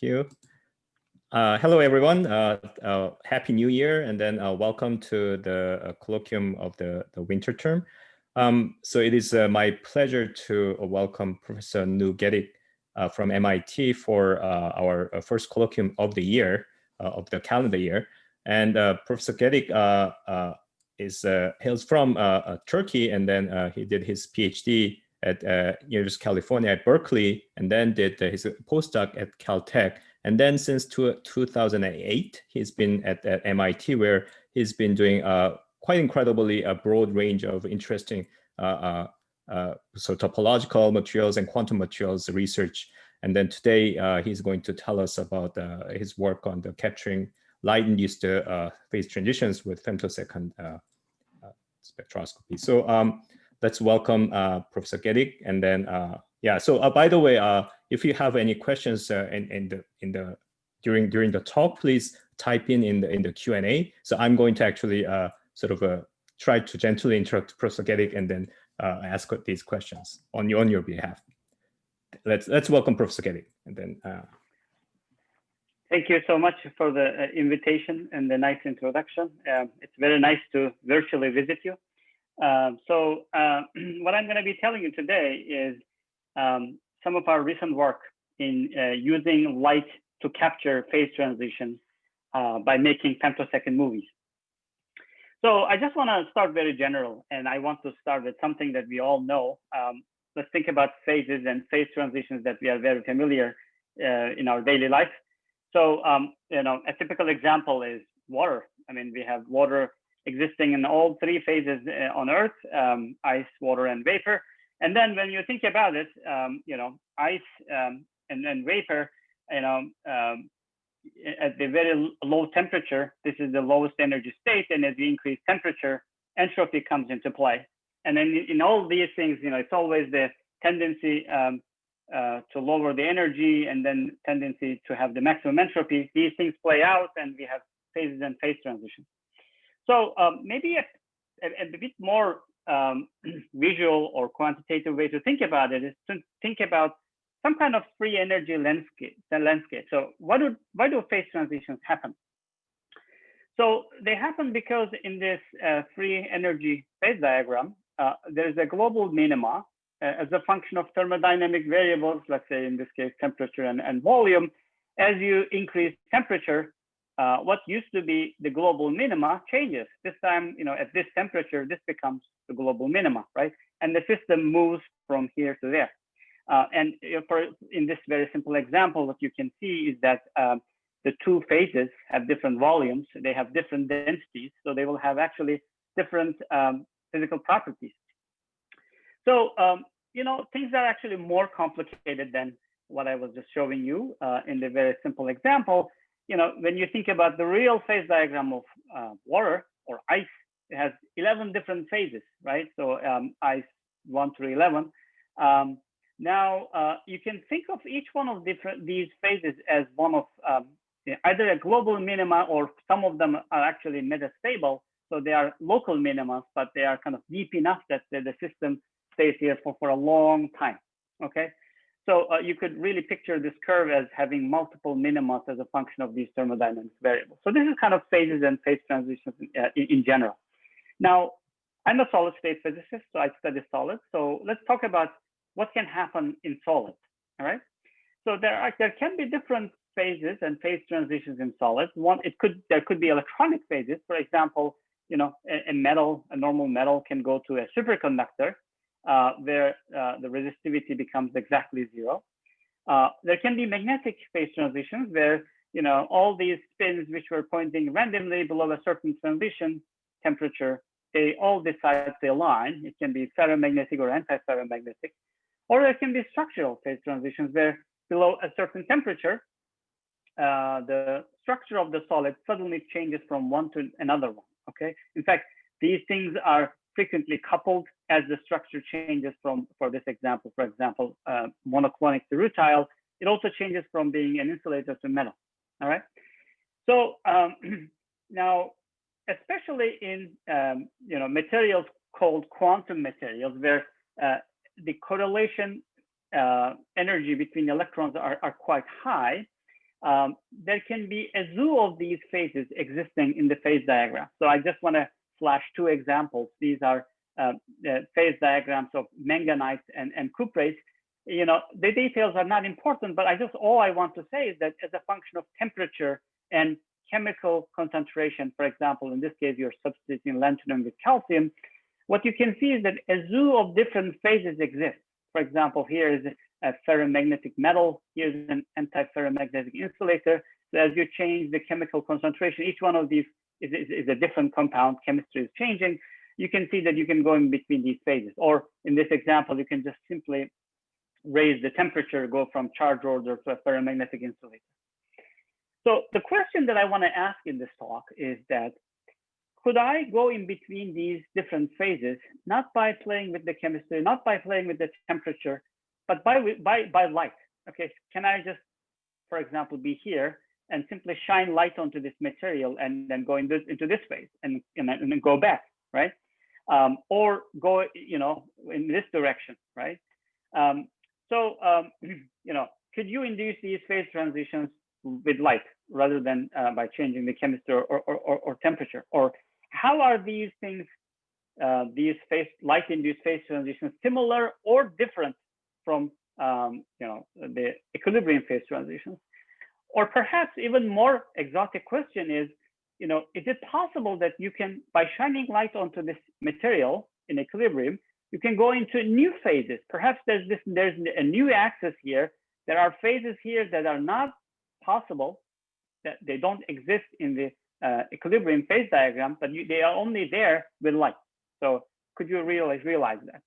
you. Hello, everyone. Happy New Year, and then welcome to the colloquium of the winter term. So it is my pleasure to welcome Professor Gedik from MIT for our first colloquium of the year, of the calendar year. And Professor Gedik hails from Turkey, and then he did his PhD at University of California at Berkeley, and then did his postdoc at Caltech. And then since 2008, he's been at MIT, where he's been doing quite incredibly a broad range of interesting so topological materials and quantum materials research. And then today he's going to tell us about his work on the capturing light-induced phase transitions with femtosecond spectroscopy. So let's welcome Professor Gedik, and then yeah. So by the way, if you have any questions during the talk, please type in the Q&A. So I'm going to actually try to gently interrupt Professor Gedik and then ask these questions on your behalf. Let's welcome Professor Gedik, and then. Thank you so much for the invitation and the nice introduction. It's very nice to virtually visit you. What I'm going to be telling you today is some of our recent work in using light to capture phase transitions by making femtosecond movies. So I just want to start very general, and I want to start with something that we all know. Let's think about phases and phase transitions that we are very familiar in our daily life. So a typical example is water. I mean, we have water existing in all three phases on Earth: ice, water, and vapor. And then when you think about it, ice and then vapor, at the very low temperature, this is the lowest energy state. And as you increase temperature, entropy comes into play. And then in all these things, it's always the tendency to lower the energy and then tendency to have the maximum entropy. These things play out, and we have phases and phase transitions. So maybe a bit more visual or quantitative way to think about it is to think about some kind of free energy landscape. So why do phase transitions happen? So they happen because in this free energy phase diagram, there's a global minima as a function of thermodynamic variables, let's say in this case, temperature and volume. As you increase temperature, what used to be the global minima changes. This time, at this temperature, this becomes the global minima, right? And the system moves from here to there. And in this very simple example, what you can see is that the two phases have different volumes. They have different densities, so they will have actually different physical properties. So, things are actually more complicated than what I was just showing you in the very simple example. When you think about the real phase diagram of water or ice, it has 11 different phases, right? So ice 1 through 11. Now you can think of each one of these phases as one of either a global minima, or some of them are actually metastable. So they are local minima, but they are kind of deep enough that the system stays here for a long time. Okay. So you could really picture this curve as having multiple minima as a function of these thermodynamic variables. So this is kind of phases and phase transitions in general. Now, I'm a solid state physicist, so I study solids. So let's talk about what can happen in solids. All right. So there can be different phases and phase transitions in solids. There could be electronic phases. For example, a normal metal can go to a superconductor, where the resistivity becomes exactly zero. There can be magnetic phase transitions where all these spins which were pointing randomly below a certain transition temperature, they all decide to align. It can be ferromagnetic or anti-ferromagnetic. Or there can be structural phase transitions where below a certain temperature, the structure of the solid suddenly changes from one to another one. Okay. In fact, these things are frequently coupled as the structure changes for this example, for example, monoclonic to rutile. It also changes from being an insulator to metal. All right. So now, especially in materials called quantum materials, where the correlation energy between electrons are quite high, there can be a zoo of these phases existing in the phase diagram. So I just want to flash two examples. These are phase diagrams of manganite and cuprates. You know, the details are not important, but all I want to say is that as a function of temperature and chemical concentration, for example, in this case, you're substituting lanthanum with calcium, what you can see is that a zoo of different phases exists. For example, here is a ferromagnetic metal, here's an antiferromagnetic insulator. So as you change the chemical concentration, each one of these is a different compound, chemistry is changing. You can see that you can go in between these phases. Or in this example, you can just simply raise the temperature, go from charge order to a ferromagnetic insulator. So the question that I want to ask in this talk is that, could I go in between these different phases, not by playing with the chemistry, not by playing with the temperature, but by light? Okay, can I just, for example, be here and simply shine light onto this material and then go into this phase and then go back, right? Or go, you know, in this direction, right? You know, could you induce these phase transitions with light rather than by changing the chemistry or temperature? Or how are these things, these light-induced phase transitions, similar or different from you know, the equilibrium phase transitions? Or perhaps even more exotic question is, you know, is it possible that you can, by shining light onto this material in equilibrium, you can go into new phases? Perhaps there's a new axis here. There are phases here that are not possible, that they don't exist in the equilibrium phase diagram, but they are only there with light. So could you realize that?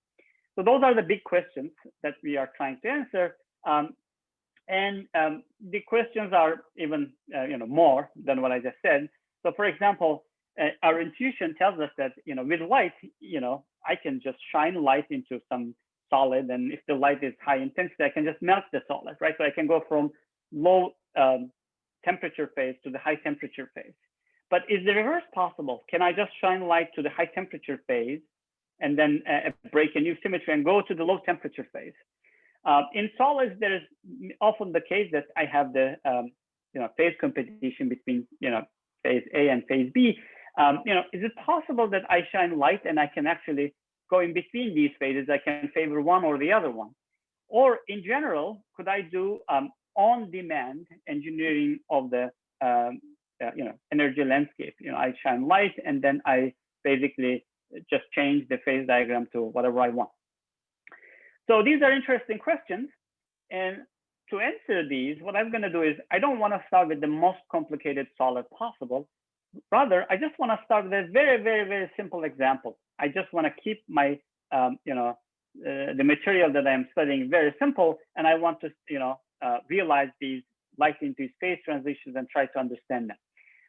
So those are the big questions that we are trying to answer. The questions are even you know, more than what I just said. So for example, our intuition tells us that, you know, with light, you know, I can just shine light into some solid, and if the light is high intensity, I can just melt the solid, right? So I can go from low temperature phase to the high temperature phase. But is the reverse possible? Can I just shine light to the high temperature phase and then break a new symmetry and go to the low temperature phase? In solids, there is often the case that I have the you know, phase competition between, you know, phase A and phase B. You know, is it possible that I shine light and I can actually go in between these phases? I can favor one or the other one. Or in general, could I do on-demand engineering of the you know, energy landscape? You know, I shine light and then I basically just change the phase diagram to whatever I want. So these are interesting questions. And to answer these, what I'm going to do is, I don't want to start with the most complicated solid possible. Rather, I just want to start with a very, very, very simple example. I just want to keep my, you know, the material that I'm studying very simple, and I want to, you know, realize these light-induced phase transitions and try to understand them.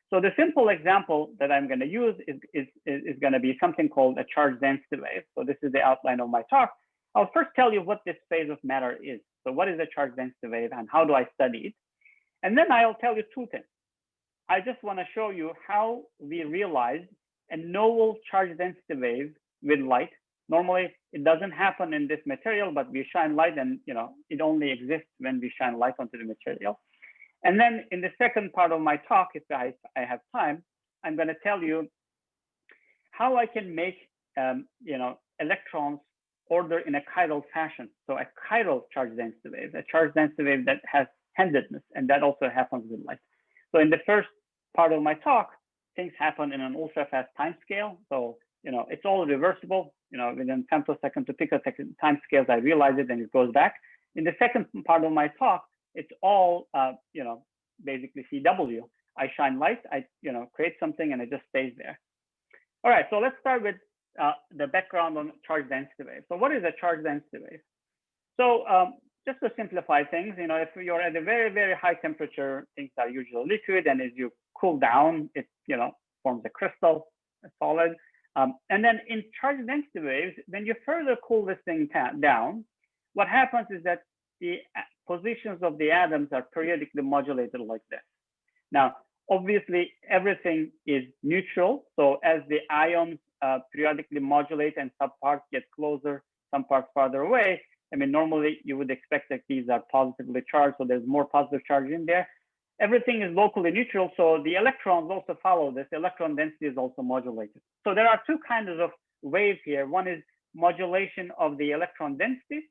So the simple example that I'm going to use is going to be something called a charge density wave. So this is the outline of my talk. I'll first tell you what this phase of matter is. So what is a charge density wave and how do I study it? And then I'll tell you two things. I just want to show you how we realized a novel charge density wave with light. Normally, it doesn't happen in this material, but we shine light and, you know, it only exists when we shine light onto the material. And then in the second part of my talk, if I have time, I'm going to tell you how I can make, you know, electrons order in a chiral fashion. So a chiral charge density wave, a charge density wave that has handedness, and that also happens with light. So in the first part of my talk, things happen in an ultra fast time scale. So, you know, it's all reversible, you know, within femtosecond to picosecond time scales, I realize it and it goes back. In the second part of my talk, it's all, you know, basically CW. I shine light, I, you know, create something and it just stays there. All right, so let's start with the background on charge density wave. So what is a charge density wave? So just to simplify things, you know, if you're at a very, very high temperature, things are usually liquid, and as you cool down, it, you know, forms a crystal, a solid. And then in charge density waves, when you further cool this thing down, what happens is that the positions of the atoms are periodically modulated like this. Now, obviously, everything is neutral. So as the ions periodically modulate and some parts get closer, some parts farther away, I mean, normally you would expect that these are positively charged, so there's more positive charge in there. everything is locally neutral, so the electrons also follow this. The electron density is also modulated. So there are two kinds of waves here. One is modulation of the electron density.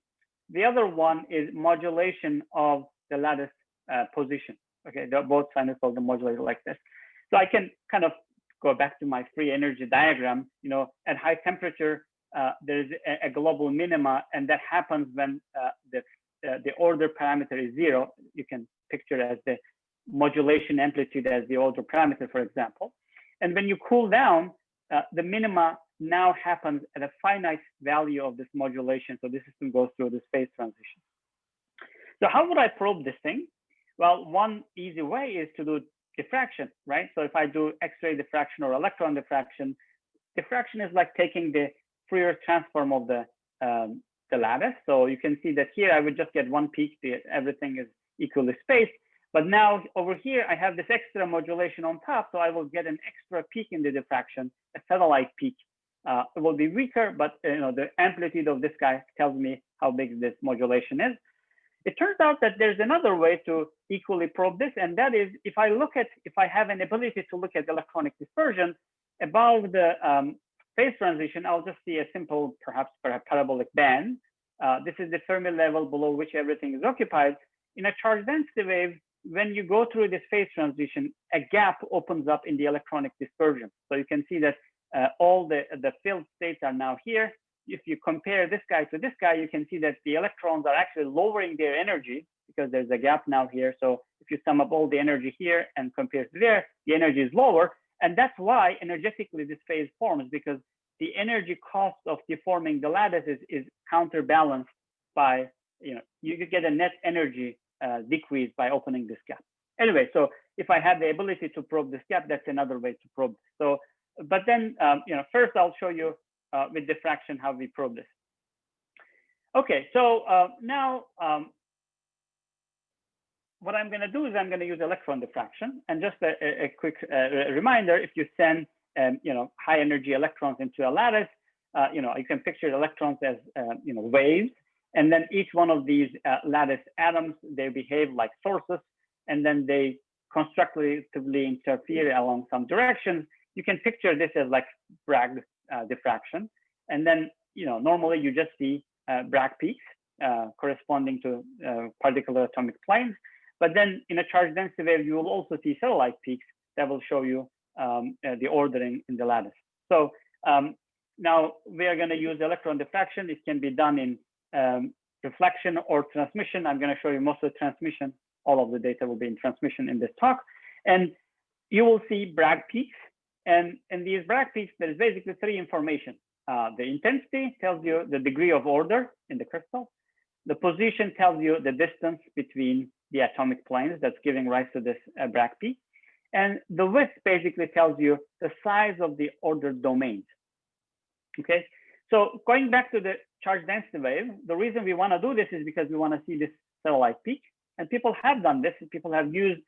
The other one is modulation of the lattice position. Okay, they're both sinusoidal modulated like this. So I can kind of go back to my free energy diagram. You know, at high temperature, there's a global minima, and that happens when the order parameter is 0. You can picture it as the modulation amplitude as the order parameter, for example. And when you cool down, the minima now happens at a finite value of this modulation. So this system goes through this phase transition. So how would I probe this thing? Well, one easy way is to do diffraction, right? So if I do X-ray diffraction or electron diffraction, diffraction is like taking the Fourier transform of the lattice. So you can see that here I would just get one peak. Everything is equally spaced. But now over here, I have this extra modulation on top. So I will get an extra peak in the diffraction, a satellite peak. It will be weaker, but you know, the amplitude of this guy tells me how big this modulation is. It turns out that there's another way to equally probe this, and that is if I have an ability to look at electronic dispersion above the phase transition, I'll just see a simple, perhaps parabolic band. This is the Fermi level below which everything is occupied. In a charge density wave, when you go through this phase transition, a gap opens up in the electronic dispersion. So you can see that all the filled states are now here. If you compare this guy to this guy, you can see that the electrons are actually lowering their energy because there's a gap now here. So if you sum up all the energy here and compare to there, the energy is lower. And that's why energetically this phase forms, because the energy cost of deforming the lattice is counterbalanced by, you know, you could get a net energy decrease by opening this gap. Anyway, so if I have the ability to probe this gap, that's another way to probe. So, but then, you know, first I'll show you with diffraction how we probe this. Okay, so now what I'm going to do is I'm going to use electron diffraction. And just a quick reminder: if you send you know, high energy electrons into a lattice, you know, you can picture electrons as you know, waves, and then each one of these lattice atoms, they behave like sources, and then they constructively interfere along some directions. You can picture this as like Bragg diffraction, and then, you know, normally you just see Bragg peaks corresponding to particular atomic planes. But then in a charge density wave, you will also see satellite peaks that will show you the ordering in the lattice. So now we are going to use electron diffraction. It can be done in reflection or transmission. I'm going to show you most of the transmission. All of the data will be in transmission in this talk. And you will see Bragg peaks. And in these Bragg peaks, there is basically three information. The intensity tells you the degree of order in the crystal. The position tells you the distance between the atomic planes that's giving rise to this Bragg peak. And the width basically tells you the size of the ordered domains. Okay, so going back to the charge density wave, the reason we want to do this is because we want to see this satellite peak. And people have done this. People have used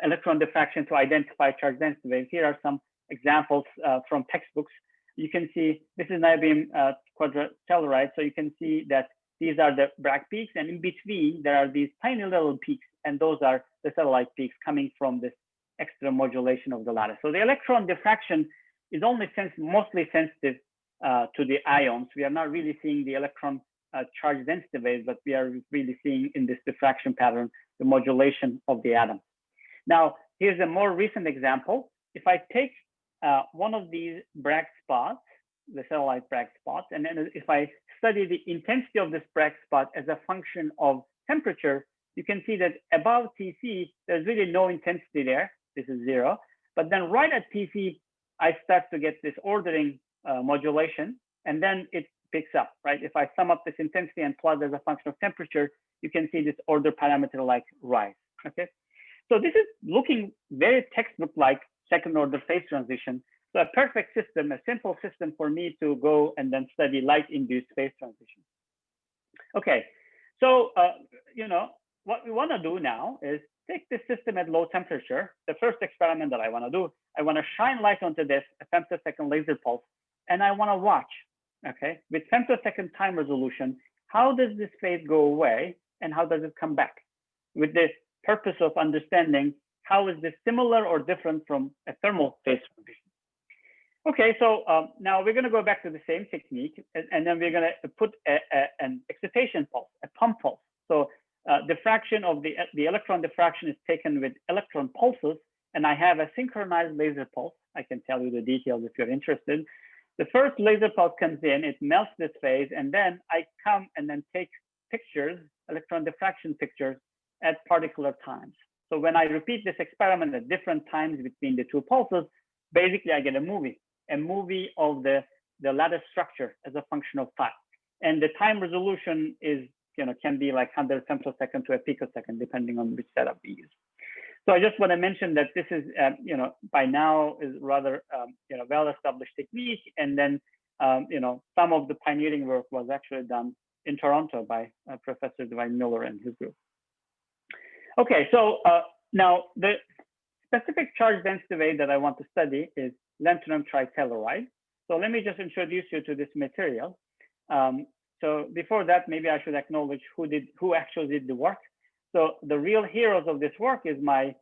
electron diffraction to identify charge density waves. Here are some examples from textbooks. You can see this is niobium quadratelluride. So you can see that these are the Bragg peaks, and in between there are these tiny little peaks, and those are the satellite peaks coming from this extra modulation of the lattice. So the electron diffraction is only mostly sensitive to the ions. We are not really seeing the electron charge density waves, but we are really seeing in this diffraction pattern the modulation of the atom. Now, here's a more recent example. If I take one of these Bragg spots, the satellite Bragg spots, and then if I study the intensity of this Bragg spot as a function of temperature, you can see that above TC, there's really no intensity there. This is 0. But then right at TC, I start to get this ordering modulation, and then it picks up, right? If I sum up this intensity and plot as a function of temperature, you can see this order parameter like rise, okay? So this is looking very textbook-like second order phase transition. So a perfect system, a simple system for me to go and then study light-induced phase transition. Okay, so you know, what we want to do now is take this system at low temperature. The first experiment that I want to do, I want to shine light onto this, a femtosecond laser pulse, and I want to watch, okay, with femtosecond time resolution, how does this phase go away and how does it come back? With the purpose of understanding how is this similar or different from a thermal phase transition? Okay, so now we're going to go back to the same technique, and then we're going to put an excitation pulse, a pump pulse. So diffraction of the electron diffraction is taken with electron pulses, and I have a synchronized laser pulse. I can tell you the details if you're interested. The first laser pulse comes in, it melts this phase, and then I come and then take pictures, electron diffraction pictures at particular times. So when I repeat this experiment at different times between the two pulses, basically I get a movie of the lattice structure as a function of time. And the time resolution is, can be like 100 femtosecond to a picosecond, depending on which setup we use. So I just want to mention that this is, by now is rather, well-established technique. And then, some of the pioneering work was actually done in Toronto by Professor Dwight Miller and his group. Okay, so now the specific charge density wave that I want to study is lanthanum tritelluride. So let me just introduce you to this material. So before that, maybe I should acknowledge who actually did the work. So the real heroes of this work is my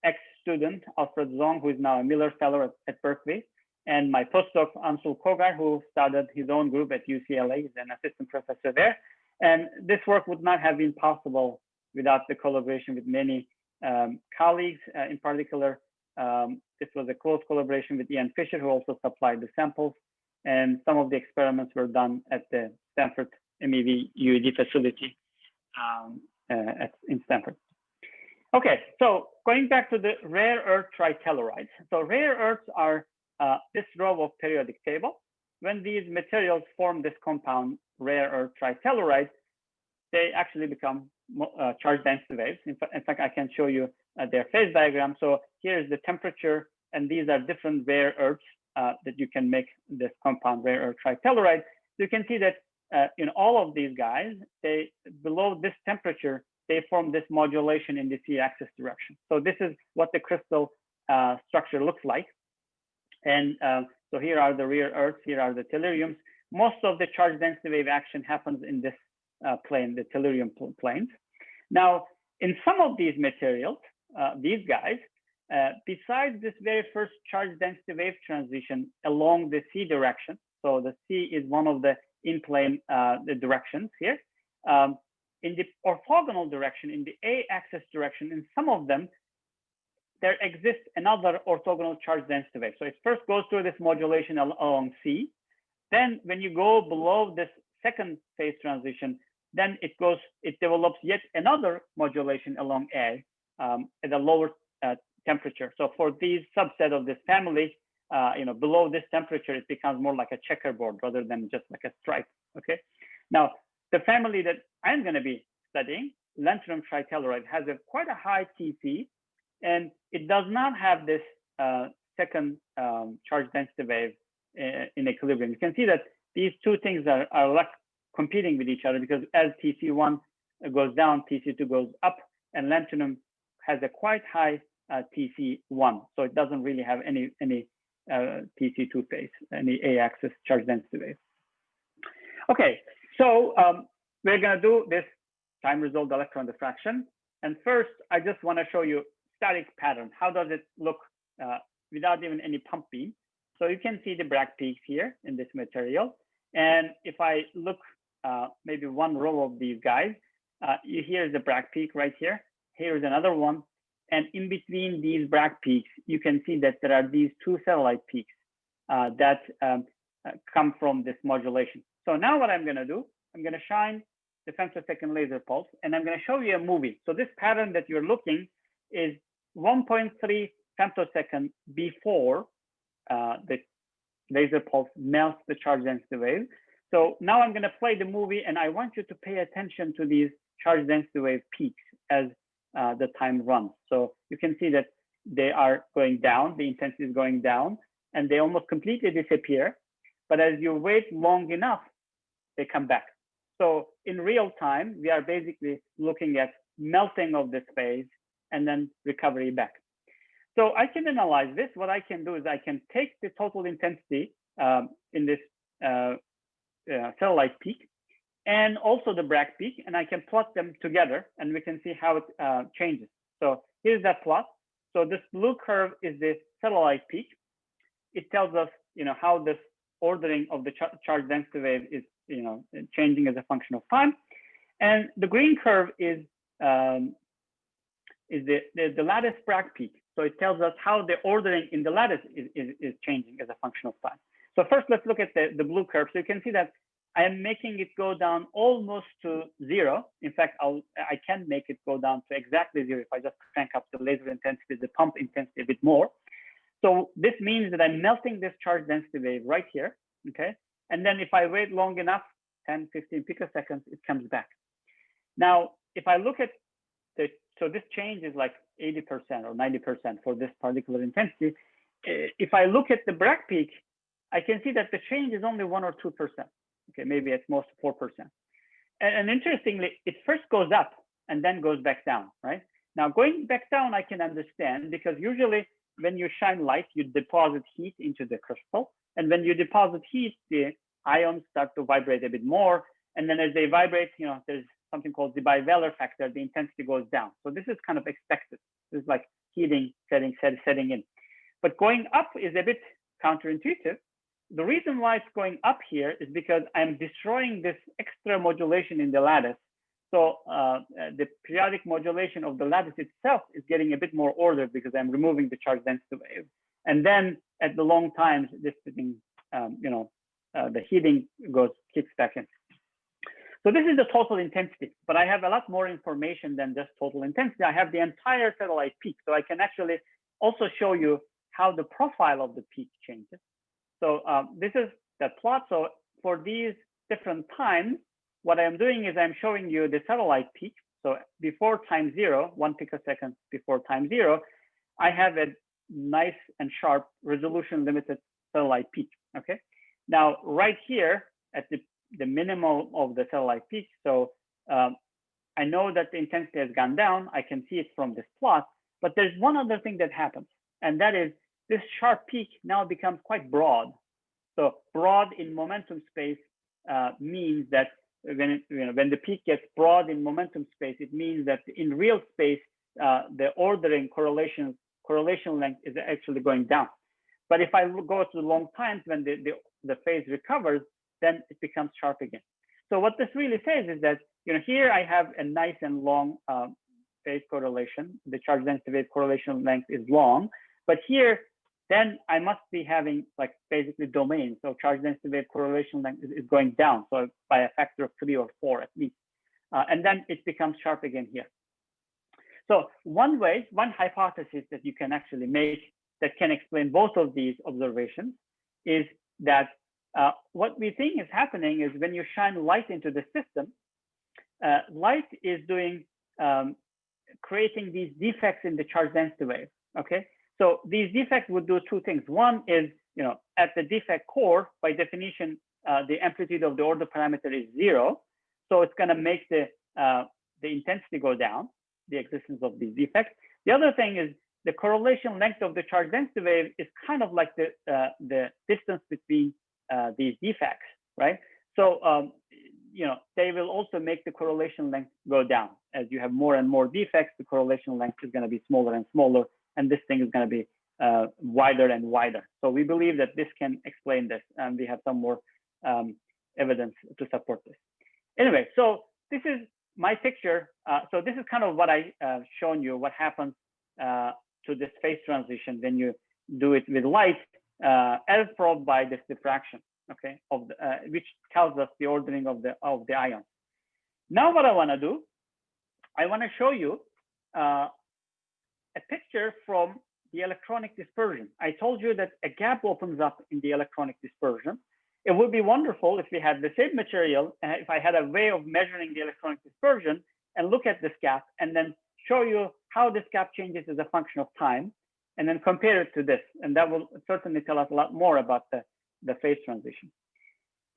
ex-student, Alfred Zong, who is now a Miller Fellow at Berkeley, and my postdoc, Anshul Kogar, who started his own group at UCLA, he's an assistant professor there. And this work would not have been possible without the collaboration with many colleagues. In particular, this was a close collaboration with Ian Fisher, who also supplied the samples. And some of the experiments were done at the Stanford MEV UED facility in Stanford. Okay, so going back to the rare earth tritellurides. So rare earths are this row of periodic table. When these materials form this compound, rare earth tritellurides, they actually become charge density waves. In fact, I can show you their phase diagram. So here is the temperature, and these are different rare earths that you can make this compound rare earth tritelluride. So you can see that in all of these guys, below this temperature, they form this modulation in the z-axis direction. So this is what the crystal structure looks like. And so here are the rare earths, here are the telluriums. Most of the charge density wave action happens in this plane, the tellurium planes. Now, in some of these materials, these guys, besides this very first charge density wave transition along the C direction, so the C is one of the in-plane the directions here. In the orthogonal direction, in the A-axis direction, in some of them, there exists another orthogonal charge density wave. So it first goes through this modulation along C. Then when you go below this second phase transition, then it develops yet another modulation along A at a lower temperature. So for these subset of this family, below this temperature, it becomes more like a checkerboard rather than just like a stripe. Okay. Now, the family that I'm going to be studying, lanthanum tritelluride, has quite a high TC, and it does not have this second charge density wave in equilibrium. You can see that these two things are like competing with each other, because as TC1 goes down, TC2 goes up, and lanthanum has a quite high TC1, so it doesn't really have any TC2 phase, any A-axis charge density wave. Okay, so we're going to do this time-resolved electron diffraction, and first I just want to show you static pattern. How does it look without even any pump beam? So you can see the Bragg peaks here in this material, and if I look maybe one row of these guys, here's the Bragg peak right here. Here's another one. And in between these Bragg peaks, you can see that there are these two satellite peaks that come from this modulation. So now what I'm going to do, I'm going to shine the femtosecond laser pulse, and I'm going to show you a movie. So this pattern that you're looking is 1.3 femtosecond before the laser pulse melts the charge density wave. So now I'm going to play the movie, and I want you to pay attention to these charge density wave peaks as the time runs. So you can see that they are going down, the intensity is going down, and they almost completely disappear. But as you wait long enough, they come back. So in real time, we are basically looking at melting of this phase and then recovery back. So I can analyze this. What I can do is I can take the total intensity in this satellite peak and also the Bragg peak, and I can plot them together, and we can see how it changes. So here's that plot. So this blue curve is the satellite peak. It tells us, how this ordering of the charge density wave is, changing as a function of time. And the green curve is the lattice Bragg peak. So it tells us how the ordering in the lattice is changing as a function of time. So first, let's look at the blue curve. So you can see that I am making it go down almost to 0. In fact, I can make it go down to exactly 0 if I just crank up the laser intensity, the pump intensity a bit more. So this means that I'm melting this charge density wave right here, okay? And then if I wait long enough, 10, 15 picoseconds, it comes back. Now, if I look at so this change is like 80% or 90% for this particular intensity. If I look at the Bragg peak, I can see that the change is only 1 or 2%. Okay, maybe at most 4%. And interestingly, it first goes up and then goes back down, right? Now, going back down, I can understand, because usually when you shine light, you deposit heat into the crystal. And when you deposit heat, the ions start to vibrate a bit more. And then as they vibrate, there's something called the bivalor factor, the intensity goes down. So this is kind of expected. This is like heating setting in. But going up is a bit counterintuitive. The reason why it's going up here is because I'm destroying this extra modulation in the lattice. So the periodic modulation of the lattice itself is getting a bit more ordered because I'm removing the charge density wave. And then at the long times, this thing, the heating kicks back in. So this is the total intensity, but I have a lot more information than just total intensity. I have the entire satellite peak. So I can actually also show you how the profile of the peak changes. So this is the plot. So for these different times, what I'm doing is I'm showing you the satellite peak. So before time 0, 1 picosecond before time 0, I have a nice and sharp resolution limited satellite peak. Okay. Now, right here at the minimum of the satellite peak. So I know that the intensity has gone down. I can see it from this plot, but there's one other thing that happens, and that is this sharp peak now becomes quite broad. So broad in momentum space means that when the peak gets broad in momentum space, it means that in real space, the ordering correlation length is actually going down. But if I go to long times when the phase recovers, then it becomes sharp again. So what this really says is that, here I have a nice and long phase correlation. The charge density wave correlation length is long, but here, then I must be having like basically domains. So charge density wave correlation length is going down. So by a factor of 3 or 4 at least. And then it becomes sharp again here. So one hypothesis that you can actually make that can explain both of these observations is that what we think is happening is when you shine light into the system, light is creating these defects in the charge density wave, okay? So these defects would do two things. One is, at the defect core, by definition, the amplitude of the order parameter is 0. So it's gonna make the intensity go down, the existence of these defects. The other thing is the correlation length of the charge density wave is kind of like the distance between these defects, right? So, they will also make the correlation length go down. As you have more and more defects, the correlation length is gonna be smaller and smaller, and this thing is gonna be wider and wider. So we believe that this can explain this, and we have some more evidence to support this. Anyway, so this is my picture. So this is kind of what I shown you, what happens to this phase transition when you do it with light as probed by this diffraction, okay, which tells us the ordering of the ions. Now what I wanna do, I wanna show you a picture from the electronic dispersion. I told you that a gap opens up in the electronic dispersion. It would be wonderful if we had the same material, if I had a way of measuring the electronic dispersion and look at this gap and then show you how this gap changes as a function of time, and then compare it to this. And that will certainly tell us a lot more about the phase transition.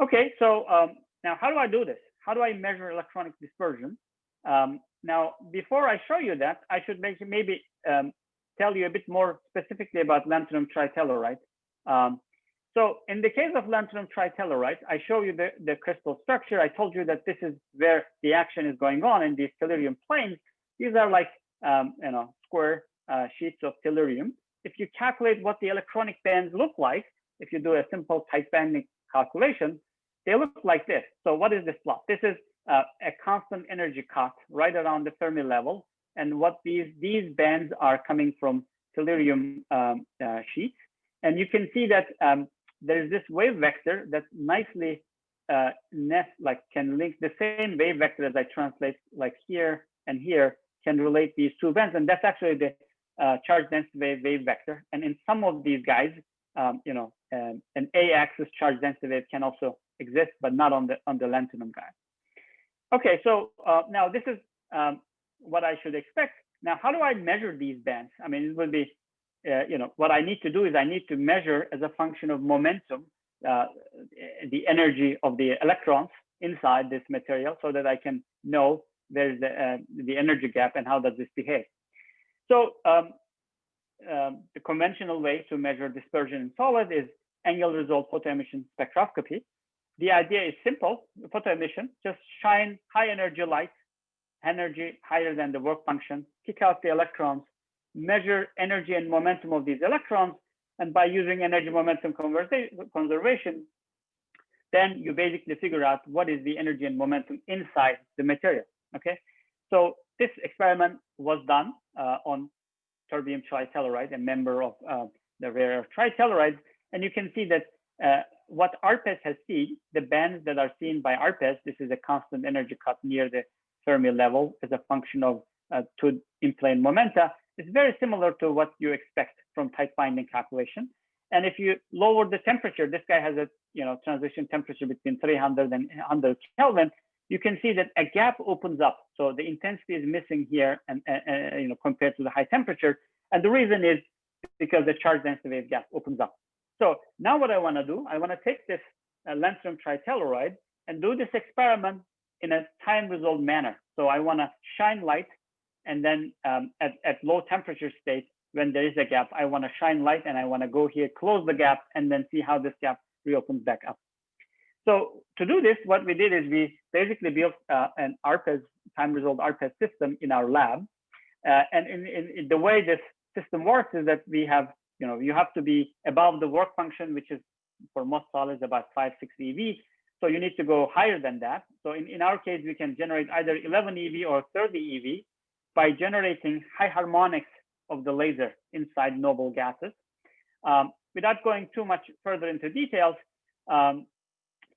Okay, so now how do I do this? How do I measure electronic dispersion? Now, before I show you that, I should maybe tell you a bit more specifically about lanthanum tritelluride. So in the case of lanthanum tritelluride, I show you the crystal structure. I told you that this is where the action is going on in these tellurium planes. These are like square sheets of tellurium, if you calculate what the electronic bands look like, if you do a simple tight banding calculation, they look like this. So what is this plot? This is a constant energy cut right around the Fermi level. And what these bands are coming from tellurium sheets. And you can see that there is this wave vector that nicely can link the same wave vector as I translate like here and here can relate these two bands. And that's actually the charge density wave vector. And in some of these guys, an A-axis charge density wave can also exist, but not on the lanthanum guy. Okay, so now this is what I should expect. Now, how do I measure these bands? I mean, it will be, what I need to do is I need to measure as a function of momentum, the energy of the electrons inside this material so that I can know there's the energy gap and how does this behave. So the conventional way to measure dispersion in solid is angle result photoemission spectroscopy. The idea is simple, photoemission, just shine high energy light, energy higher than the work function, kick out the electrons, measure energy and momentum of these electrons, and by using energy momentum conservation, then you basically figure out what is the energy and momentum inside the material, okay? So this experiment was done on terbium tritelluride, a member of the rare earth tritelluride, and you can see that what ARPES has seen, the bands that are seen by ARPES, this is a constant energy cut near the Fermi level as a function of two in-plane momenta, is very similar to what you expect from tight binding calculation. And if you lower the temperature, this guy has a transition temperature between 300 and 100 Kelvin, you can see that a gap opens up. So the intensity is missing here, and compared to the high temperature. And the reason is because the charge density wave gap opens up. So now what I want to do, I want to take this lanthanum tritelluride and do this experiment in a time-resolved manner. So I want to shine light, and then at low temperature state, when there is a gap, I want to shine light, and I want to go here, close the gap, and then see how this gap reopens back up. So to do this, what we did is we basically built an ARPES, time-resolved ARPES system in our lab. And in the way this system works is that we have, you have to be above the work function, which is for most solids about 5-6 eV. So you need to go higher than that. So in our case, we can generate either 11 eV or 30 eV by generating high harmonics of the laser inside noble gases. Without going too much further into details,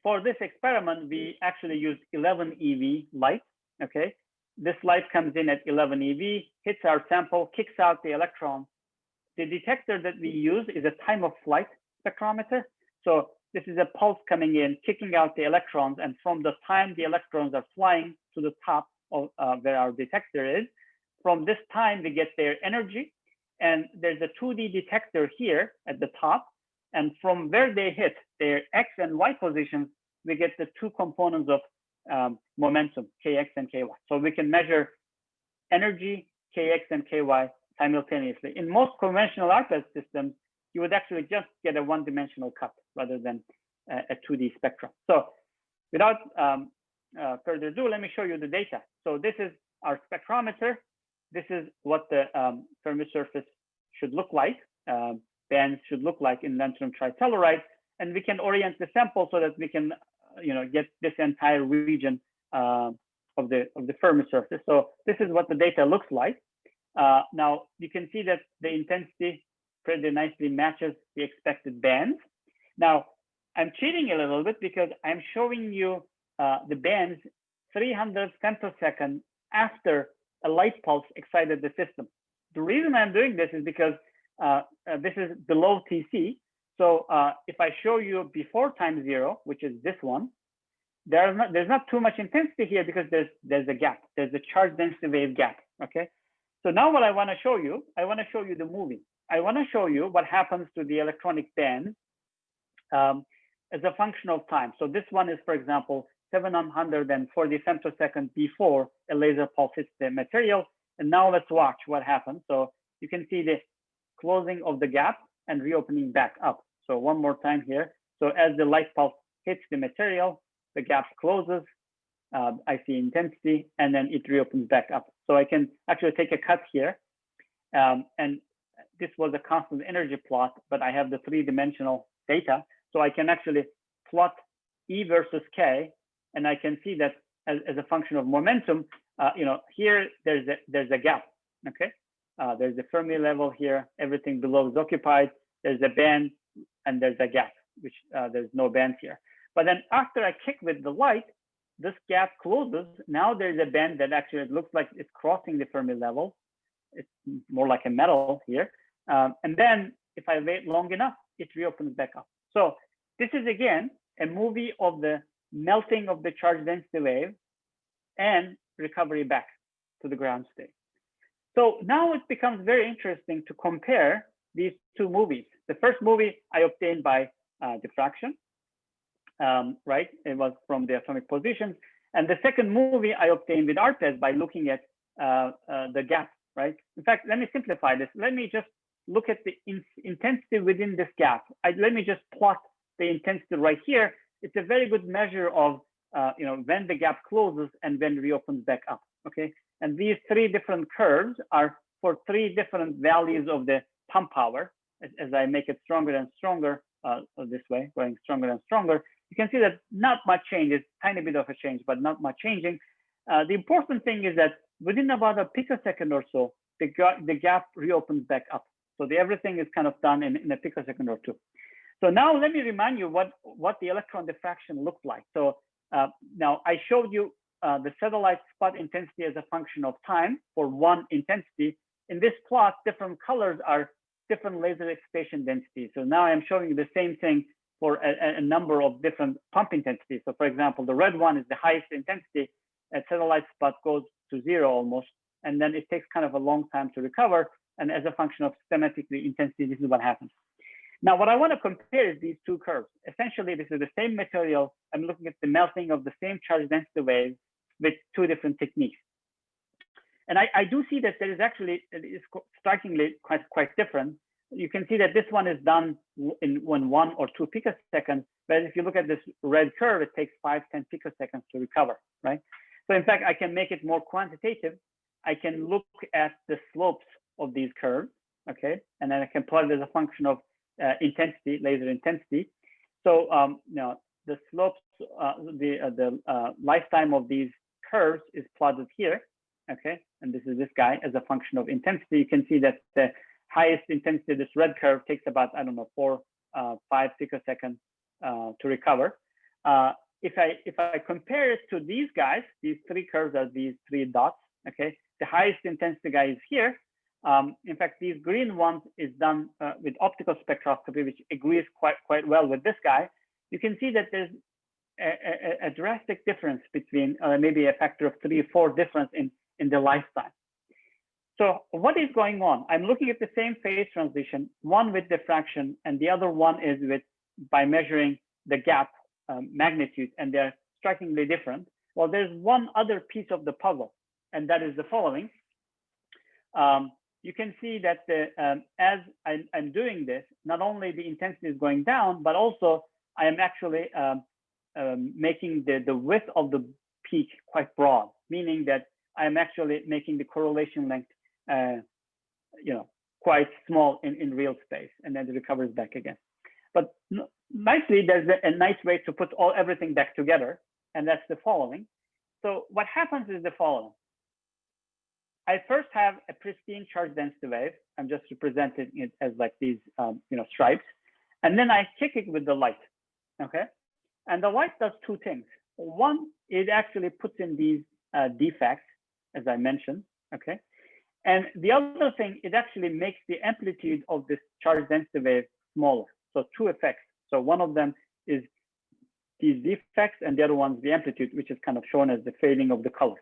for this experiment, we actually used 11 eV light, okay? This light comes in at 11 eV, hits our sample, kicks out the electron. The detector that we use is a time of flight spectrometer. So this is a pulse coming in, kicking out the electrons, and from the time the electrons are flying to the top of where our detector is, from this time we get their energy, and there's a 2D detector here at the top, and from where they hit their X and Y positions, we get the two components of momentum, Kx and Ky. So we can measure energy, Kx and Ky simultaneously. In most conventional ARPES systems, you would actually just get a one-dimensional cut rather than a 2D spectrum. So without further ado, let me show you the data. So this is our spectrometer. This is what the Fermi surface should look like, bands should look like in lanthanum tritelluride, and we can orient the sample so that we can, get this entire region of the Fermi surface. So this is what the data looks like. Now you can see that the intensity pretty nicely matches the expected bands. Now I'm cheating a little bit because I'm showing you the bands 300 femtosecond after a light pulse excited the system. The reason I'm doing this is because this is below TC. So if I show you before time zero, which is this one, there's not too much intensity here because there's a gap. There's a charge density wave gap. Okay. So now what I want to show you, the movie. I want to show you what happens to the electronic band as a function of time. So this one is, for example, 740 femtosecond before a laser pulse hits the material. And now let's watch what happens. So you can see the closing of the gap and reopening back up. So one more time here. So as the light pulse hits the material, the gap closes, I see intensity, and then it reopens back up. So I can actually take a cut here. And this was a constant energy plot, but I have the three-dimensional data. So I can actually plot E versus K, and I can see that as a function of momentum, here there's a gap, okay? There's a Fermi level here, everything below is occupied, there's a band, and there's a gap, which there's no band here. But then after I kick with the light, this gap closes. Now there's a band that actually looks like it's crossing the Fermi level. It's more like a metal here. And then if I wait long enough, it reopens back up. So this is again a movie of the melting of the charge density wave and recovery back to the ground state. So now it becomes very interesting to compare these two movies. The first movie I obtained by diffraction, right? It was from the atomic positions. And the second movie I obtained with ARPES by looking at the gap, right? In fact, let me simplify this. Let me just look at the intensity within this gap. Let me just plot the intensity right here. It's a very good measure of when the gap closes and when reopens back up, okay? And these three different curves are for three different values of the pump power. As I make it stronger and stronger this way, going stronger and stronger, you can see that not much changes, tiny bit of a change, but not much changing. The important thing is that within about a picosecond or so, the gap reopens back up. So everything is kind of done in a picosecond or two. So now let me remind you what the electron diffraction looked like. So now I showed you the satellite spot intensity as a function of time for one intensity. In this plot, different colors are different laser excitation densities. So now I'm showing you the same thing for a number of different pump intensities. So for example, the red one is the highest intensity. A satellite spot goes to 0 almost, and then it takes kind of a long time to recover. And as a function of schematically intensity, this is what happens. Now, what I want to compare is these two curves. Essentially, this is the same material. I'm looking at the melting of the same charge density waves with two different techniques. And I do see that there is actually, it's strikingly quite different. You can see that this one is done in 1 or 2 picoseconds, but if you look at this red curve, it takes 5, 10 picoseconds to recover, right? So in fact, I can make it more quantitative. I can look at the slopes of these curves, okay? And then I can plot it as a function of intensity, laser intensity. So now the slopes, the lifetime of these curves is plotted here, okay? And this is this guy as a function of intensity. You can see that the highest intensity, this red curve, takes about, I don't know, 4, 5 picoseconds to recover. If I compare it to these guys, these three curves are these 3 dots, okay? The highest intensity guy is here. In fact, these green ones is done with optical spectroscopy, which agrees quite well with this guy. You can see that there's a drastic difference between maybe a factor of 3 or 4 difference in the lifetime. So what is going on? I'm looking at the same phase transition, one with diffraction, and the other one is by measuring the gap magnitude, and they're strikingly different. Well, there's one other piece of the puzzle, and that is the following. You can see that as I'm doing this, not only the intensity is going down, but also I am actually making the width of the peak quite broad, meaning that I'm actually making the correlation length quite small in real space, and then it recovers back again. But nicely, there's a nice way to put everything back together, and that's the following. So what happens is the following. I first have a pristine charge density wave. I'm just representing it as like these stripes, and then I kick it with the light, okay? And the light does 2 things. One, it actually puts in these defects, as I mentioned, okay? And the other thing, it actually makes the amplitude of this charge density wave smaller. So 2 effects. So one of them is these defects, and the other one is the amplitude, which is kind of shown as the fading of the color.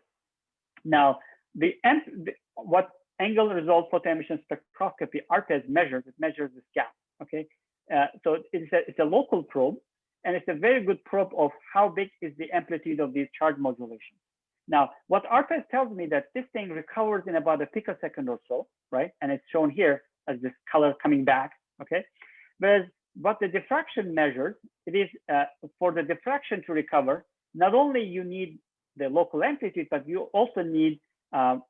Now, what angle resolved photoemission spectroscopy ARPES measures, it measures this gap, okay? So it's a local probe, and it's a very good probe of how big is the amplitude of these charge modulations. Now, what ARPES tells me that this thing recovers in about a picosecond or so, right? And it's shown here as this color coming back, okay? Whereas what the diffraction measures, it is for the diffraction to recover, not only you need the local amplitude, but you also need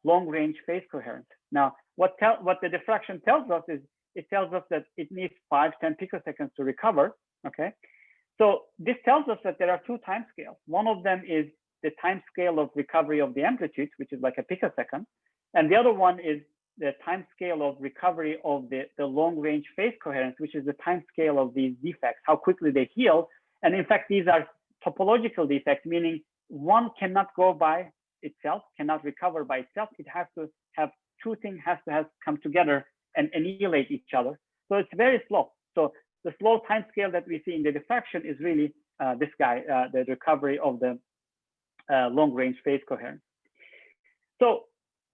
long-range phase coherence. Now, what the diffraction tells us is, it tells us that it needs 5-10 picoseconds to recover, okay? So this tells us that there are two time scales. One of them is the time scale of recovery of the amplitude, which is like a picosecond. And the other one is the time scale of recovery of the long-range phase coherence, which is the time scale of these defects, how quickly they heal. And in fact, these are topological defects, meaning one cannot go by itself, cannot recover by itself. It has to have two things has to come together and annihilate each other. So it's very slow. So the slow time scale that we see in the diffraction is really this guy, the recovery of the long-range phase coherence. So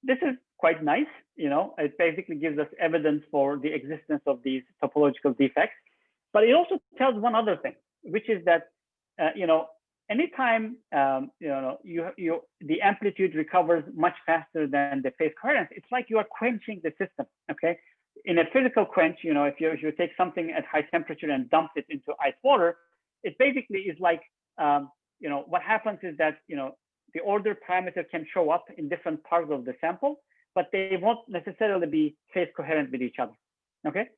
this is quite nice, you know, it basically gives us evidence for the existence of these topological defects. But it also tells one other thing, which is that, you know, anytime the amplitude recovers much faster than the phase coherence, it's like you are quenching the system. Okay, in a physical quench, you know, if you take something at high temperature and dump it into ice water, it basically is like, you know, what happens is that, you know, the order parameter can show up in different parts of the sample, but they won't necessarily be phase coherent with each other. Okay,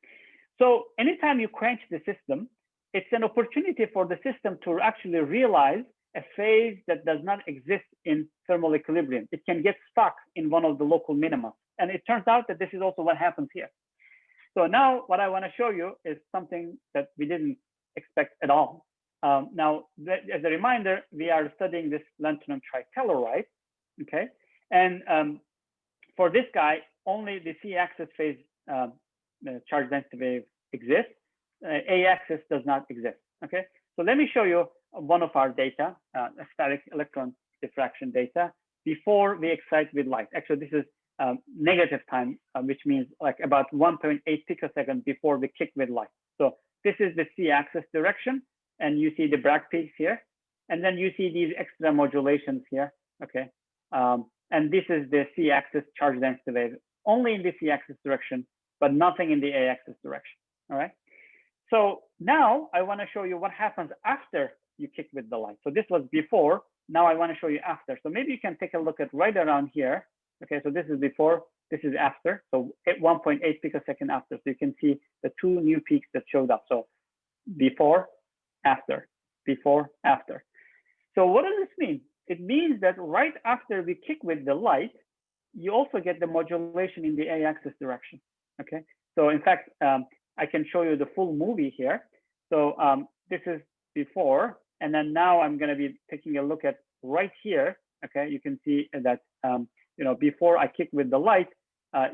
so anytime you quench the system, it's an opportunity for the system to actually realize a phase that does not exist in thermal equilibrium. It can get stuck in one of the local minima. And it turns out that this is also what happens here. So now what I want to show you is something that we didn't expect at all. Now, as a reminder, we are studying this lanthanum tritelluride, okay? And for this guy, only the C-axis phase charge density wave exists. A-axis does not exist, okay? So let me show you one of our data, static electron diffraction data, before we excite with light. Actually, this is negative time, which means like about 1.8 picosecond before we kick with light. So this is the C-axis direction, and you see the Bragg peaks here, and then you see these extra modulations here, okay? And this is the C-axis charge density wave, only in the C-axis direction, but nothing in the A-axis direction, all right? So now I want to show you what happens after you kick with the light. So this was before, now I want to show you after. So maybe you can take a look at right around here. Okay, so this is before, this is after. So at 1.8 picosecond after. So you can see the two new peaks that showed up. So before, after, before, after. So what does this mean? It means that right after we kick with the light, you also get the modulation in the A-axis direction. Okay, so in fact, I can show you the full movie here. So this is before, and then now I'm going to be taking a look at right here. Okay, you can see that you know, before I kick with the light,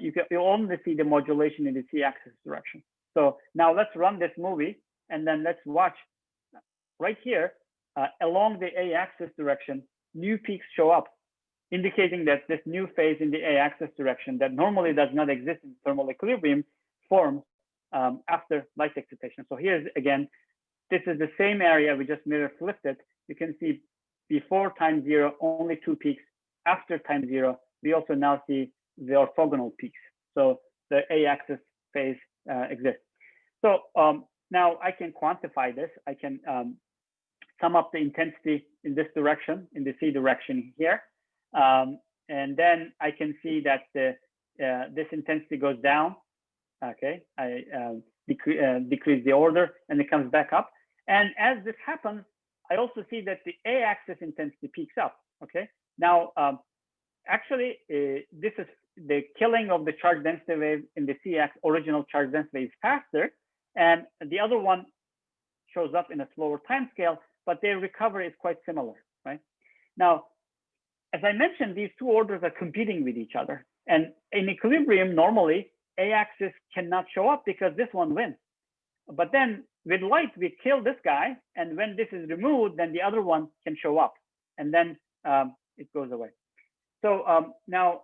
you only see the modulation in the C-axis direction. So now let's run this movie, and then let's watch right here along the A-axis direction. New peaks show up, indicating that this new phase in the A-axis direction that normally does not exist in thermal equilibrium forms after light excitation. So here's again, this is the same area, we just mirror flipped it. You can see before time zero, only two peaks. After time zero, we also now see the orthogonal peaks. So the A-axis phase exists. So now I can quantify this. I can sum up the intensity in this direction, in the C direction here. And then I can see that this intensity goes down. Okay, I decrease the order and it comes back up. And as this happens, I also see that the A-axis intensity peaks up. Okay, now actually this is the killing of the charge density wave in the C-axis, original charge density wave is faster, and the other one shows up in a slower time scale, but their recovery is quite similar, right? Now, as I mentioned, these two orders are competing with each other, and in equilibrium, normally A-axis cannot show up because this one wins. But then with light, we kill this guy. And when this is removed, then the other one can show up. And then it goes away. So now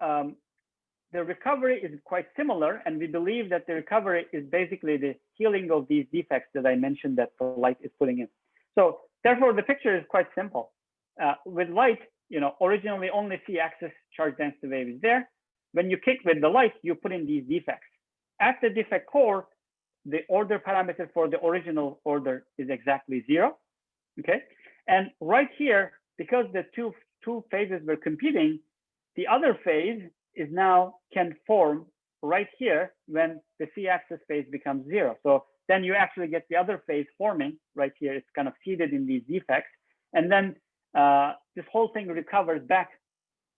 the recovery is quite similar. And we believe that the recovery is basically the healing of these defects that I mentioned that the light is putting in. So therefore, the picture is quite simple. With light, you know, originally only C-axis charge density wave is there. When you kick with the light, you put in these defects. At the defect core, the order parameter for the original order is exactly 0. Okay. And right here, because the two two phases were competing, the other phase is now can form right here when the c-axis phase becomes 0. So then you actually get the other phase forming right here. It's kind of seated in these defects. And then this whole thing recovers back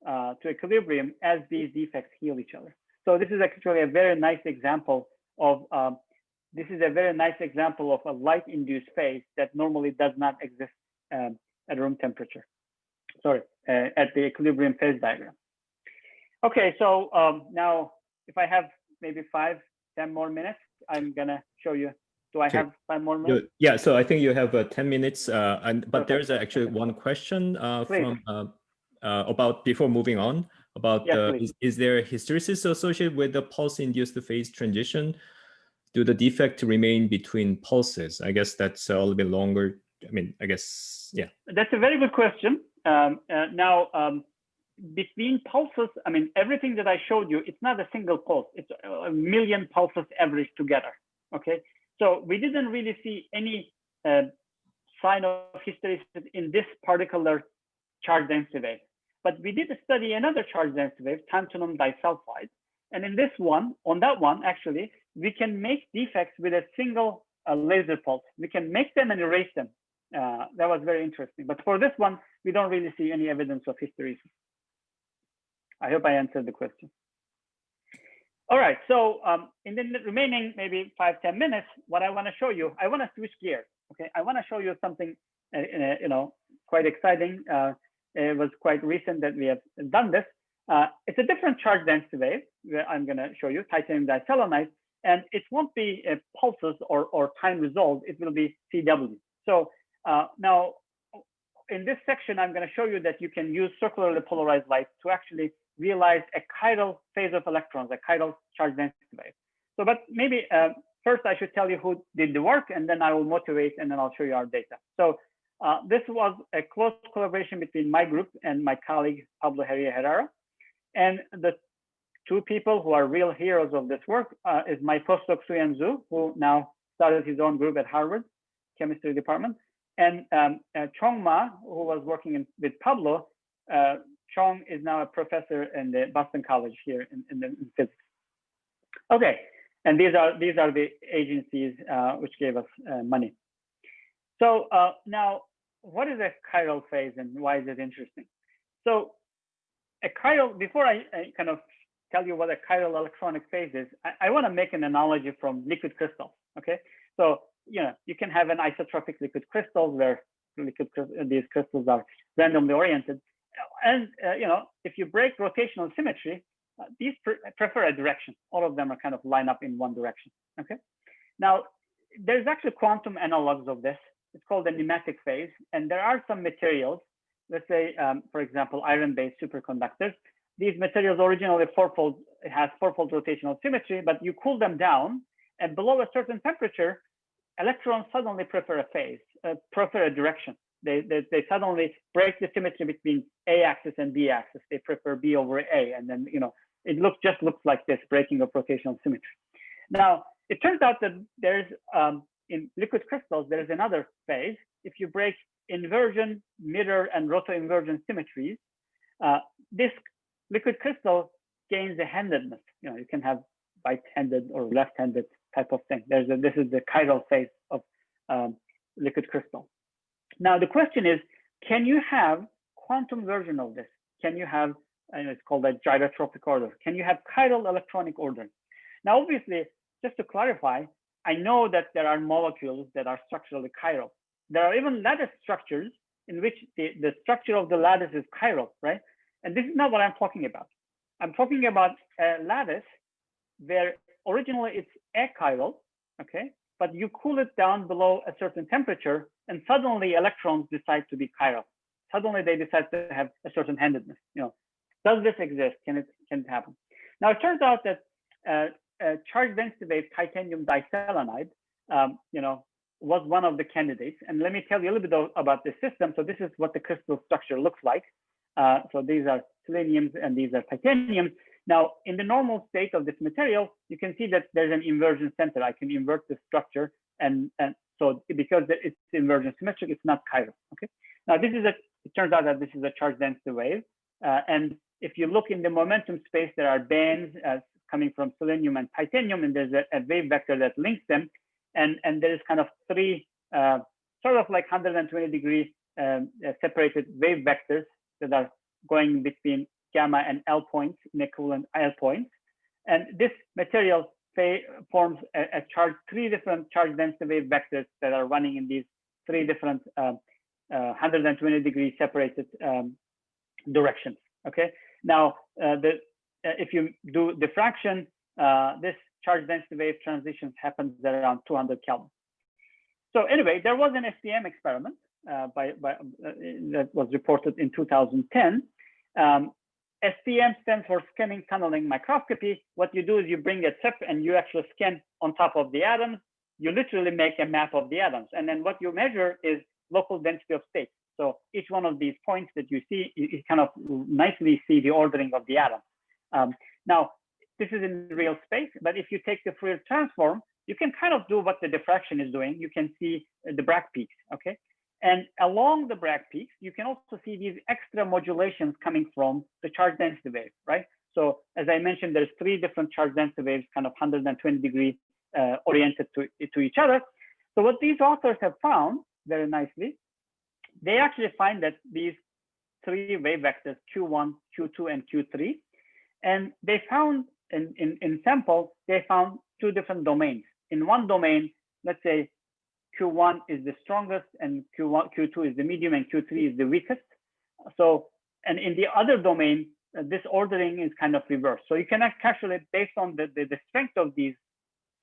to equilibrium as these defects heal each other. So this is actually a very nice example of a light-induced phase that normally does not exist at room temperature. Sorry, at the equilibrium phase diagram. Okay, so now if I have maybe 5-10 more minutes, I'm gonna show you. Do I have 5 more minutes? Yeah, so I think you have 10 minutes, but Perfect. there's actually one question from about before moving on about is there hysteresis associated with the pulse-induced phase transition? Do the defect remain between pulses? I guess that's a little bit longer. I mean, I guess, yeah. That's a very good question. Between pulses, I mean, everything that I showed you, it's not a single pulse. It's a million pulses averaged together, okay? So we didn't really see any sign of hysteresis in this particular charge density wave. But we did study another charge density wave, tantalum disulfide. And in this one, on that one, actually, we can make defects with a single laser pulse. We can make them and erase them. That was very interesting. But for this one, we don't really see any evidence of hysteresis. I hope I answered the question. All right, so in the remaining maybe 5-10 minutes, what I want to show you, I want to switch gears. Okay, I want to show you something, quite exciting. It was quite recent that we have done this. It's a different charge density wave that I'm going to show you, titanium diselenide, and it won't be pulses or time resolved. It will be CW. So now in this section, I'm going to show you that you can use circularly polarized light to actually realize a chiral phase of electrons, a chiral charge density wave. So, but maybe first I should tell you who did the work, and then I will motivate, and then I'll show you our data. So this was a close collaboration between my group and my colleague, Pablo Herrera. And the two people who are real heroes of this work is my postdoc, Suyan Zhu, who now started his own group at Harvard chemistry department, and Chong Ma, who was working with Pablo. Chong is now a professor in the Boston College here in physics. Okay, and these are the agencies which gave us money. So now, what is a chiral phase and why is it interesting? So a chiral, before I kind of tell you what a chiral electronic phase is, I want to make an analogy from liquid crystals. Okay, so you can have an isotropic liquid crystal where these crystals are randomly oriented. And if you break rotational symmetry, these prefer a direction. All of them are kind of line up in one direction. Okay. Now, there's actually quantum analogs of this. It's called a nematic phase, and there are some materials. Let's say, for example, iron-based superconductors. These materials originally has fourfold rotational symmetry, but you cool them down, and below a certain temperature, electrons suddenly prefer a phase, prefer a direction. They suddenly break the symmetry between A axis and B axis. They prefer B over A, and then it just looks like this breaking of rotational symmetry. Now it turns out that there's in liquid crystals there's another phase. If you break inversion, mirror, and roto-inversion symmetries, this liquid crystal gains a handedness. You can have right-handed or left-handed type of thing. This is the chiral phase of liquid crystal. Now the question is, can you have quantum version of this? Can you have, it's called a gyrotropic order. Can you have chiral electronic ordering? Now, obviously, just to clarify, I know that there are molecules that are structurally chiral. There are even lattice structures in which the structure of the lattice is chiral, right? And this is not what I'm talking about. I'm talking about a lattice where originally it's achiral, okay? But you cool it down below a certain temperature, and suddenly electrons decide to be chiral. Suddenly they decide to have a certain handedness. Does this exist? Can it happen? Now it turns out that charge density wave titanium diselenide, was one of the candidates. And let me tell you a little bit about this system. So this is what the crystal structure looks like. So these are seleniums and these are titaniums. Now, in the normal state of this material, you can see that there's an inversion center. I can invert the structure, and so because it's inversion symmetric, it's not chiral. Okay. Now, this is a it turns out that this is a charge density wave. And if you look in the momentum space, there are bands coming from selenium and titanium, and there's a wave vector that links them. And there is kind of three sort of like 120-degree separated wave vectors that are going between gamma and L points in equivalent L points. And this material forms three different charge density wave vectors that are running in these three different 120-degree separated directions. Okay. Now, if you do diffraction, this charge density wave transitions happens at around 200 Kelvin. So anyway, there was an STM experiment that was reported in 2010. STM stands for scanning tunneling microscopy. What you do is you bring a tip and you actually scan on top of the atoms. You literally make a map of the atoms. And then what you measure is local density of states. So each one of these points that you see, you kind of nicely see the ordering of the atom. Now, this is in real space, but if you take the Fourier transform, you can kind of do what the diffraction is doing. You can see the Bragg peaks, okay? And along the Bragg peaks, you can also see these extra modulations coming from the charge density wave, right? So as I mentioned, there's three different charge density waves, kind of 120-degree oriented to each other. So what these authors have found very nicely, they actually find that these three wave vectors, Q1, Q2, and Q3, and they found in sample, they found two different domains. In one domain, let's say Q1 is the strongest and Q2 is the medium and Q3 is the weakest. So, and in the other domain, this ordering is kind of reversed. So you can actually, based on the strength of these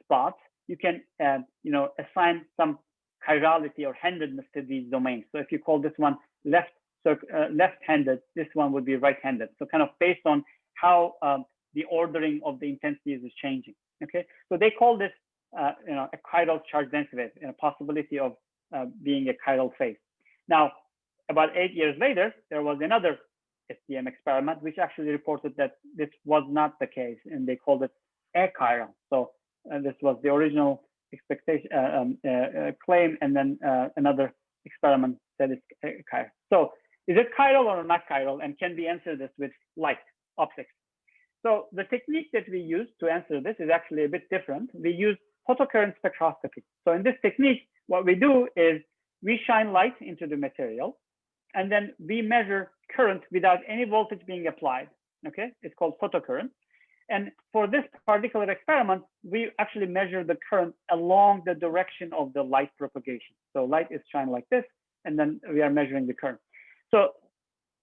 spots, you can assign some chirality or handedness to these domains. So if you call this one left-handed, this one would be right-handed. So kind of based on how the ordering of the intensities is changing. Okay, so they call this a chiral charge density wave, a possibility of being a chiral phase. Now, about 8 years later, there was another STM experiment which actually reported that this was not the case, and they called it achiral. So this was the original expectation claim, and then another experiment said it's chiral. So is it chiral or not chiral, and can we answer this with light optics? So the technique that we use to answer this is actually a bit different. We use photocurrent spectroscopy. So in this technique, what we do is we shine light into the material, and then we measure current without any voltage being applied. Okay, it's called photocurrent. And for this particular experiment, we actually measure the current along the direction of the light propagation. So light is shined like this, and then we are measuring the current. So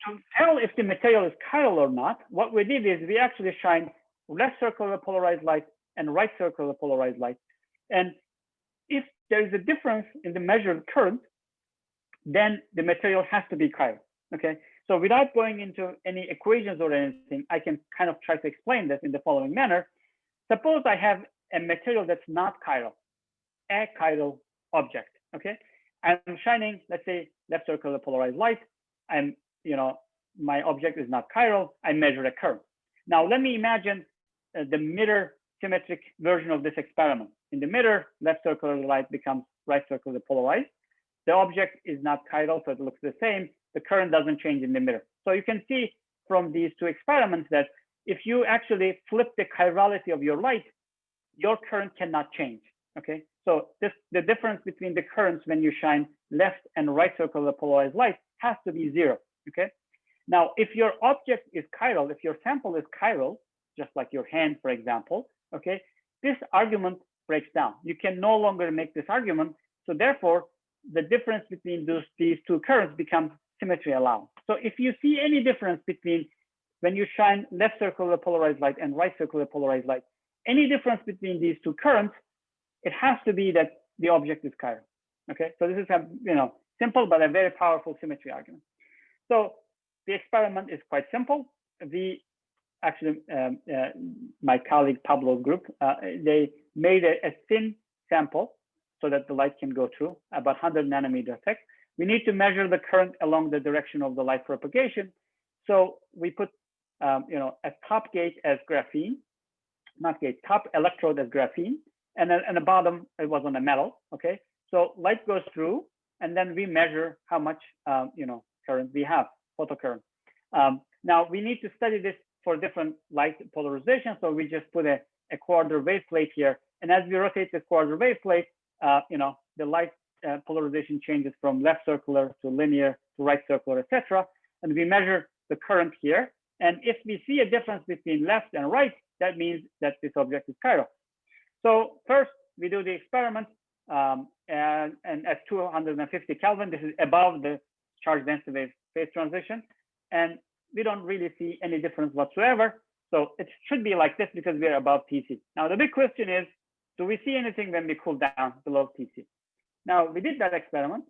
to tell if the material is chiral or not, what we did is we actually shine left circular polarized light and right circular polarized light. And if there is a difference in the measured current, then the material has to be chiral. Okay, so without going into any equations or anything, I can kind of try to explain this in the following manner. Suppose I have a material that's not chiral, a chiral object. Okay, I'm shining, let's say, left circular polarized light. My object is not chiral. I measure a current. Now let me imagine the mirror symmetric version of this experiment. In the mirror, left circular light becomes right circular polarized. The object is not chiral, so it looks the same. The current doesn't change in the mirror. So you can see from these two experiments that if you actually flip the chirality of your light, your current cannot change. Okay, so the difference between the currents when you shine left and right circular polarized light has to be zero. Okay, now if your object is chiral, if your sample is chiral, just like your hand, for example, okay, this argument breaks down. You can no longer make this argument. So therefore, the difference between these two currents becomes symmetry allowed. So if you see any difference between when you shine left circular polarized light and right circular polarized light, any difference between these two currents, it has to be that the object is chiral. Okay, so this is a simple but a very powerful symmetry argument. So the experiment is quite simple. We actually, my colleague Pablo's group, they made a thin sample so that the light can go through, about 100 nanometer thick. We need to measure the current along the direction of the light propagation. So we put, a top gate as graphene, not gate, top electrode as graphene, and then at the bottom it was on a metal. Okay, so light goes through, and then we measure how much, current we have, photocurrent. Now we need to study this for different light polarization. So we just put a quarter wave plate here. And as we rotate the quarter wave plate, the light polarization changes from left circular to linear to right circular, etc. And we measure the current here. And if we see a difference between left and right, that means that this object is chiral. So first we do the experiment and at 250 Kelvin, this is above the charge density wave phase transition. And we don't really see any difference whatsoever. So it should be like this because we're above TC. Now the big question is, do we see anything when we cool down below TC? Now we did that experiment.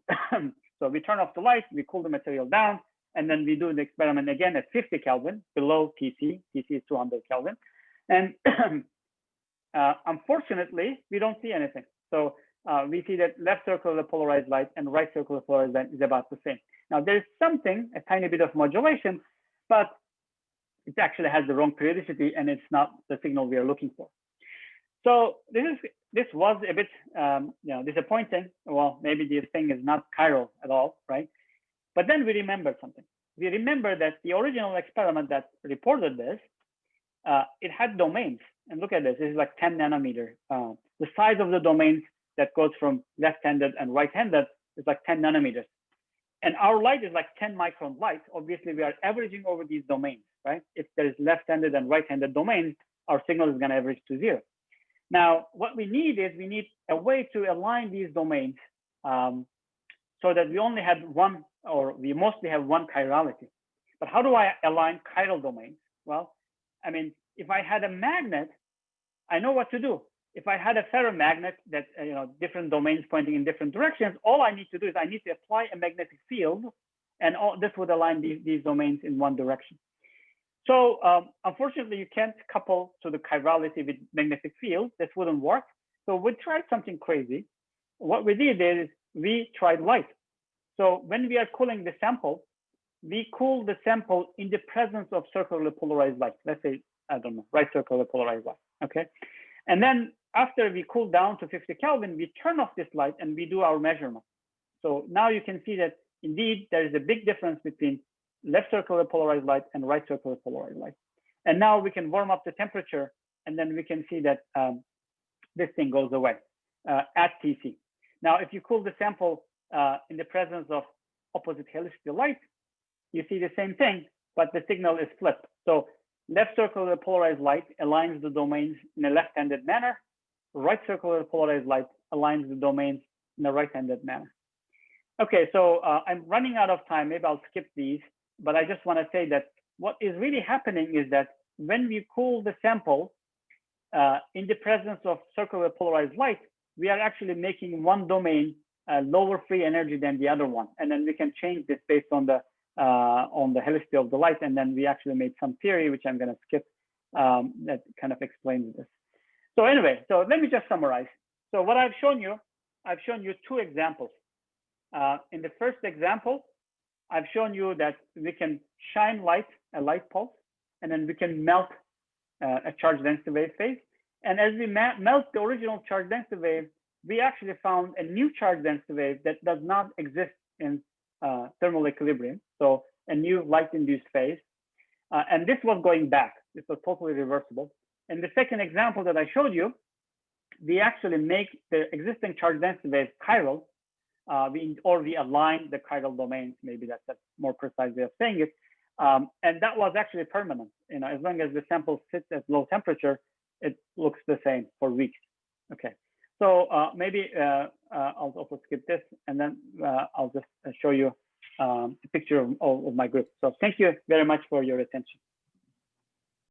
So we turn off the light, we cool the material down, and then we do the experiment again at 50 Kelvin below TC. TC is 200 Kelvin. And unfortunately, we don't see anything. So we see that left circular polarized light and right circular polarized light is about the same. Now there's something, a tiny bit of modulation, but it actually has the wrong periodicity and it's not the signal we are looking for. So this was a bit disappointing. Well, maybe this thing is not chiral at all, right? But then we remembered something. We remember that the original experiment that reported this, it had domains. And look at this, this is like 10 nanometer. The size of the domains that goes from left-handed and right-handed is like 10 nanometers. And our light is like 10 micron light. Obviously, we are averaging over these domains, right? If there is left-handed and right-handed domains, our signal is going to average to 0. Now, what we need is we need a way to align these domains so that we only have one, or we mostly have one chirality. But how do I align chiral domains? Well, I mean, if I had a magnet, I know what to do. If I had a ferromagnet that, different domains pointing in different directions, all I need to do is I need to apply a magnetic field, and this would align these domains in one direction. So unfortunately, you can't couple to the chirality with magnetic field. This wouldn't work. So we tried something crazy. What we did is we tried light. So when we are cooling the sample, we cool the sample in the presence of circularly polarized light. Let's say, I don't know, right circular polarized light, okay? And then after we cool down to 50 Kelvin, we turn off this light and we do our measurement. So now you can see that indeed there is a big difference between left circular polarized light and right circular polarized light. And now we can warm up the temperature and then we can see that this thing goes away at TC. Now, if you cool the sample in the presence of opposite helicity light, you see the same thing, but the signal is flipped. So left circular polarized light aligns the domains in a left-handed manner. Right circular polarized light aligns the domains in a right-handed manner. Okay, so I'm running out of time. Maybe I'll skip these, but I just want to say that what is really happening is that when we cool the sample in the presence of circular polarized light, we are actually making one domain lower free energy than the other one. And then we can change this based on the helicity of the light. And then we actually made some theory, which I'm going to skip, that kind of explains this. So anyway, so let me just summarize. So what I've shown you two examples. In the first example, I've shown you that we can shine light, a light pulse, and then we can melt a charge density wave phase. And as we melt the original charge density wave, we actually found a new charge density wave that does not exist in thermal equilibrium. So a new light-induced phase. And this was going back. This was totally reversible. In the second example that I showed you, we actually make the existing charge density wave chiral, we align the chiral domains. Maybe that's a more precise way of saying it. And that was actually permanent. As long as the sample sits at low temperature, it looks the same for weeks. Okay. So maybe I'll also skip this, and then I'll just show you a picture of my group. So thank you very much for your attention.